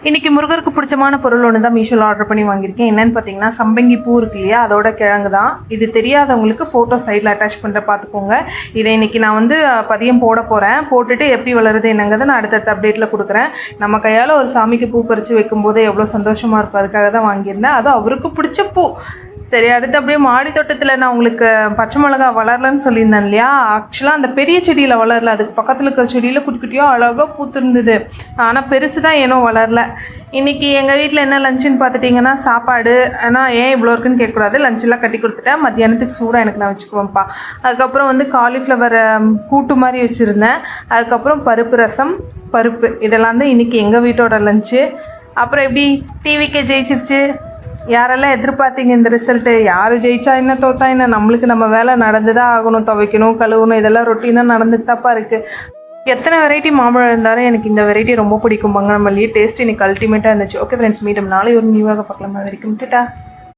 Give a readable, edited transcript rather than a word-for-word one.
இன்றைக்கி முருகருக்கு பிடிச்சமான பொருள் ஒன்று தான் மீஷோவில் ஆர்டர் பண்ணி வாங்கியிருக்கேன். என்னென்னு பார்த்தீங்கன்னா சம்பங்கி பூ இருக்கு இல்லையா, அதோட கிழங்கு தான் இது. தெரியாதவங்களுக்கு ஃபோட்டோ சைடில் அட்டாச் பண்ணுற பார்த்துக்கோங்க. இதை இன்றைக்கி நான் வந்து பதியம் போட போகிறேன். போட்டுட்டு எப்படி வளருது என்னங்கிறத நான் அடுத்தடுத்த அப்டேட்டில் கொடுக்குறேன். நம்ம கையால் ஒரு சாமிக்கு பூ பறித்து வைக்கும்போது எவ்வளோ சந்தோஷமாக இருக்கும், அதுக்காக தான் வாங்கியிருந்தேன். அதுவும் அவருக்கு பிடிச்ச பூ. சரி, அடுத்து அப்படியே மாடி தோட்டத்தில் நான் உங்களுக்கு பச்சை மிளகா வளரலன்னு சொல்லியிருந்தேன் இல்லையா. ஆக்சுவலாக அந்த பெரிய செடியில் வளரல, அதுக்கு பக்கத்தில் இருக்கிற செடியில் குட்டி குட்டியாக அழகாக பூத்துருந்தது. ஆனால் பெருசு தான் ஏனோ வளரல. இன்றைக்கி எங்கள் வீட்டில் என்ன லஞ்சுன்னு பார்த்துட்டிங்கன்னா சாப்பாடு. ஆனால் ஏன் இவ்வளோ இருக்குன்னு கேட்கக்கூடாது, லஞ்செல்லாம் கட்டி கொடுத்துட்டேன். மத்தியானத்துக்கு சூடாக எனக்கு நான் வச்சுக்குவேன்ப்பா. அதுக்கப்புறம் வந்து காலிஃப்ளவர் கூட்டு மாதிரி வச்சுருந்தேன். அதுக்கப்புறம் பருப்பு ரசம், பருப்பு, இதெல்லாம் தான் இன்றைக்கி எங்கள் வீட்டோட லஞ்சு. அப்புறம் எப்படி டிவிக்கே ஜெயிச்சிருச்சு? யாரெல்லாம் எதிர்பார்த்தீங்க இந்த ரிசல்ட்டு? யார் ஜெயிச்சா என்ன தோத்தா என்ன, நம்மளுக்கு நம்ம வேலை நடந்து தான் ஆகணும். துவைக்கணும், கழுவணும், இதெல்லாம் ரொட்டீனாக நடந்துட்டு தாப்பா இருக்குது. எத்தனை வெரைட்டி மாம்பழம் இருந்தாலும் எனக்கு இந்த வெரைட்டி ரொம்ப பிடிக்கும். பங்கனமல்லியே டேஸ்ட் எனக்கு அல்டிமேட்டாக இருந்துச்சு. ஓகே ஃப்ரெண்ட்ஸ், மீண்டும் நாளை ஒரு நியூவாக பார்க்கலாம். வரைக்கும் டாடா.